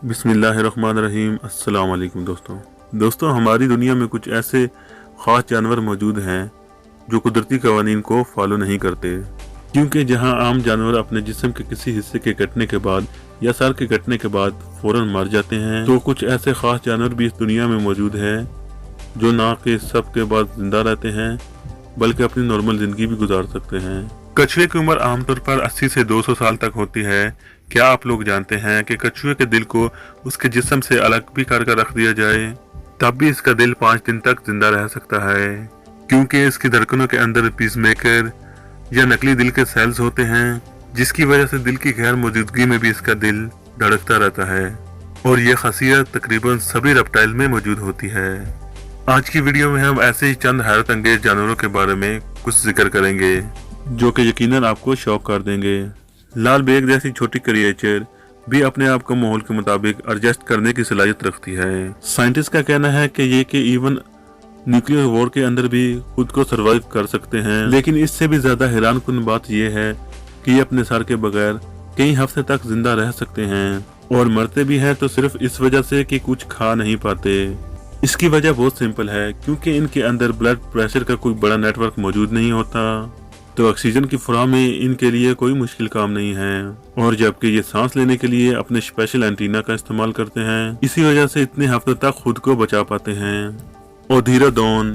बिस्मिल्लाहिर्रहमानिर्रहीम। अस्सलाम वालेकुम दोस्तों हमारी दुनिया में कुछ ऐसे ख़ास जानवर मौजूद हैं जो कुदरती कवानीन को फॉलो नहीं करते, क्योंकि जहां आम जानवर अपने जिस्म के किसी हिस्से के कटने के बाद या सर के कटने के बाद फ़ौरन मर जाते हैं, तो कुछ ऐसे ख़ास जानवर भी इस दुनिया में मौजूद हैं जो ना कि सब के बाद जिंदा रहते हैं बल्कि अपनी नॉर्मल ज़िंदगी भी गुजार सकते हैं। कछुए की उम्र आमतौर पर 80 से 200 साल तक होती है। क्या आप लोग जानते हैं कि कछुए के दिल को उसके जिस्म से अलग भी करके रख दिया जाए तब भी इसका दिल 5 दिन तक जिंदा रह सकता है, क्योंकि इसकी धड़कनों के अंदर पीसमेकर या नकली दिल के सेल्स होते हैं, जिसकी वजह से दिल की गैर मौजूदगी में भी इसका दिल धड़कता रहता है। और ये खासियत तकरीबन सभी रेप्टाइल में मौजूद होती है। आज की वीडियो में हम ऐसे ही चंद हैरत अंगेज जानवरों के बारे में कुछ जिक्र करेंगे जो कि यकीनन आपको शौक कर देंगे। लाल बेग जैसी छोटी क्रिएचर भी अपने आप को माहौल के मुताबिक एडजस्ट करने की सलाहियत रखती है। साइंटिस्ट का कहना है कि इवन न्यूक्लियर वॉर के अंदर भी खुद को सरवाइव कर सकते हैं, लेकिन इससे भी ज्यादा हैरानकुन बात यह है कि ये अपने सर के बगैर कई हफ्ते तक जिंदा रह सकते हैं, और मरते भी हैं तो सिर्फ इस वजह से कि कुछ खा नहीं पाते। इसकी वजह बहुत सिंपल है, क्योंकि इनके अंदर ब्लड प्रेशर का कोई बड़ा नेटवर्क मौजूद नहीं होता, तो ऑक्सीजन की फराहमी इनके लिए कोई मुश्किल काम नहीं है। और जबकि ये सांस लेने के लिए अपने स्पेशल एंटीना का इस्तेमाल करते हैं, इसी वजह से इतने हफ्तों तक खुद को बचा पाते हैं। ओधिरोडोन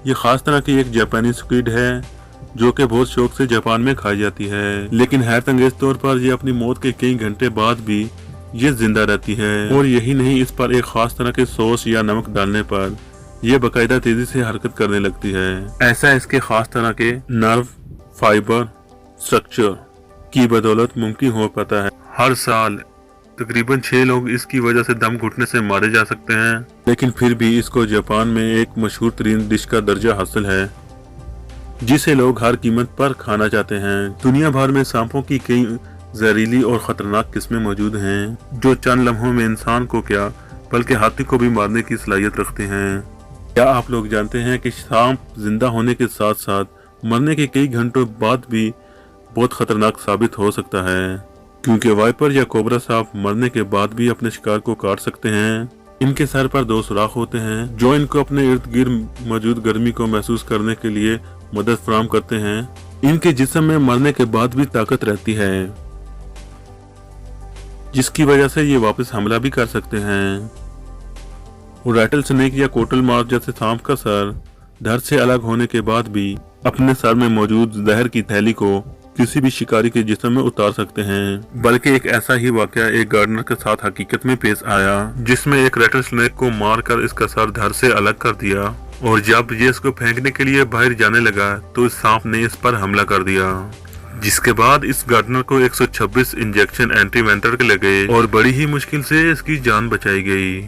ये खास तरह की एक जापानी स्क्विड है जो कि बहुत शौक से जापान में खाई जाती है, लेकिन हैरत अंगेज तौर पर ये अपनी मौत के कई घंटे बाद भी ये जिंदा रहती है। और यही नहीं, इस पर एक खास तरह के सॉस या नमक डालने पर यह बाकायदा तेजी से हरकत करने लगती है। ऐसा इसके खास तरह के नर्व फाइबर स्ट्रक्चर की बदौलत मुमकिन हो पाता है। हर साल तकरीबन 6 लोग इसकी वजह से दम घुटने से मारे जा सकते हैं, लेकिन फिर भी इसको जापान में एक मशहूर तरीन डिश का दर्जा हासिल है जिसे लोग हर कीमत पर खाना चाहते हैं। दुनिया भर में सांपों की कई जहरीली और खतरनाक किस्में मौजूद हैं जो चंद लम्हों में इंसान को क्या बल्कि हाथी को भी मारने की सलाहियत रखते हैं। क्या आप लोग जानते हैं कि सांप जिंदा होने के साथ साथ मरने के कई घंटों बाद भी बहुत खतरनाक साबित हो सकता है, क्योंकि वाइपर या कोबरा सांप मरने के बाद भी अपने शिकार को काट सकते हैं। इनके सर पर 2 सुराख होते हैं जो इनको अपने इर्द गिर्द मौजूद गर्मी को महसूस करने के लिए मदद फराहम करते हैं। इनके जिस्म में मरने के बाद भी ताकत रहती है, जिसकी वजह से ये वापस हमला भी कर सकते हैं। और रैटल स्नेक या कोटल माउस जैसे सांप का सर धड़ से अलग होने के बाद भी अपने सर में मौजूद जहर की थैली को किसी भी शिकारी के जिस्म में उतार सकते हैं। बल्कि एक ऐसा ही वाकया एक गार्डनर के साथ हकीकत में पेश आया, जिसमें एक रैटल स्नेक को मारकर इसका सर धड़ से अलग कर दिया, और जब ये इसको फेंकने के लिए बाहर जाने लगा तो इस सांप ने इस पर हमला कर दिया, जिसके बाद इस गार्डनर को 126 इंजेक्शन एंटीवेनम के लगे और बड़ी ही मुश्किल से इसकी जान बचाई गई।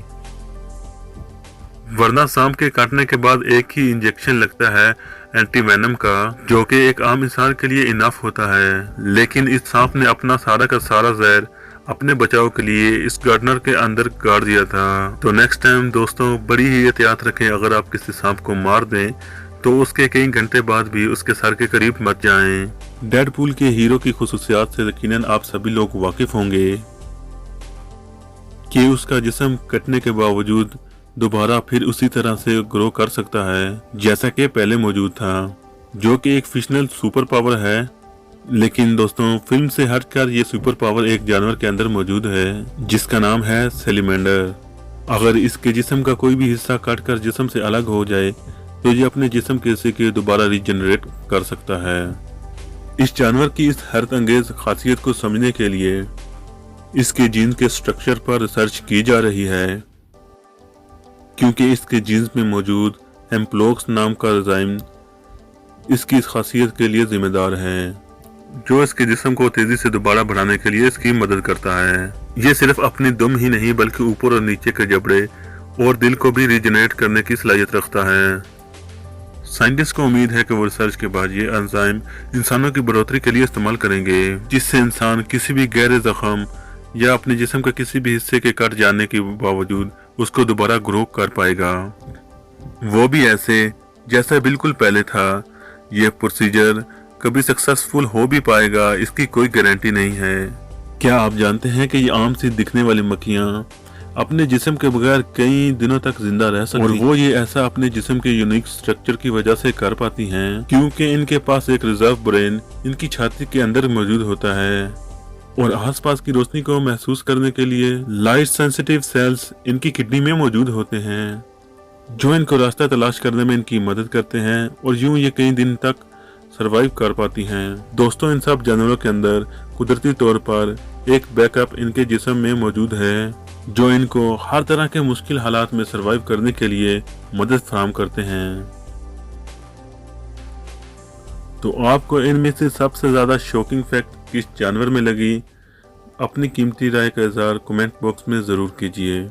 वरना सांप के काटने के बाद एक ही इंजेक्शन लगता है एंटीवेनम का, जो कि एक आम इंसान के लिए इनफ होता है, लेकिन इस सांप ने अपना सारा का सारा जहर अपने बचाव के लिए इस गार्डनर के अंदर गाड़ दिया था। तो नेक्स्ट टाइम दोस्तों बड़ी ही एहतियात रखें। अगर आप किसी सांप को मार दें तो उसके कई घंटे बाद भी उसके सर के करीब मत जाएं। डेडपूल के हीरो की खुसूसियात से यकीनन आप सभी लोग वाकिफ होंगे कि उसका जिस्म कटने के बावजूद दोबारा फिर उसी तरह से ग्रो कर सकता है जैसा कि पहले मौजूद था, जो कि एक फिक्शनल सुपर पावर है। लेकिन दोस्तों फिल्म से हटकर ये सुपर पावर एक जानवर के अंदर मौजूद है जिसका नाम है सैलिमेंडर। अगर इसके जिस्म का कोई भी हिस्सा काटकर जिस्म से अलग हो जाए तो ये अपने जिस्म के हिस्से के दोबारा रीजनरेट कर सकता है। इस जानवर की इस हैरत अंगेज खासियत को समझने के लिए इसके जीन के स्ट्रक्चर पर रिसर्च की जा रही है, क्योंकि इसके जीन्स में मौजूद एम्प्लोक्स नाम का एंजाइम इसकी इस खासियत के लिए जिम्मेदार है, जो इसके जिस्म को तेजी से दोबारा बढ़ाने के लिए इसकी मदद करता है। ये सिर्फ अपनी दुम ही नहीं बल्कि ऊपर और नीचे के जबड़े और दिल को भी रीजनरेट करने की सलाहियत रखता है। साइंटिस्ट को उम्मीद है कि वो रिसर्च के बाद ये एंजाइम इंसानों की बढ़ोतरी के लिए इस्तेमाल करेंगे, जिससे इंसान किसी भी गहरे जख्म या अपने जिस्म के किसी भी हिस्से के कट जाने के बावजूद उसको दोबारा ग्रो कर पाएगा, वो भी ऐसे जैसा बिल्कुल पहले था। यह प्रोसीजर कभी सक्सेसफुल हो भी पाएगा इसकी कोई गारंटी नहीं है, क्या आप जानते हैं कि ये आम सी दिखने वाली मक्खियाँ अपने जिस्म के बगैर कई दिनों तक जिंदा रह सकती हैं और वो ये ऐसा अपने जिस्म के यूनिक स्ट्रक्चर की वजह से कर पाती हैं क्योंकि इनके पास एक रिजर्व ब्रेन इनकी छाती के अंदर मौजूद होता है और आसपास की रोशनी को महसूस करने के लिए लाइट सेंसिटिव सेल्स इनकी किडनी में मौजूद होते हैं जो इनको रास्ता तलाश करने में इनकी मदद करते हैं और यूं ये कई दिन तक सरवाइव कर पाती हैं। दोस्तों, इन सब जानवरों के अंदर कुदरती तौर पर एक बैकअप इनके जिस्म में मौजूद है जो इनको हर तरह के मुश्किल हालात में सरवाइव करने के लिए मदद फराहम करते हैं। तो आपको इनमें से सबसे ज्यादा शॉकिंग फैक्ट किस जानवर में लगी? अपनी कीमती राय का इज़हार कमेंट बॉक्स में जरूर कीजिए।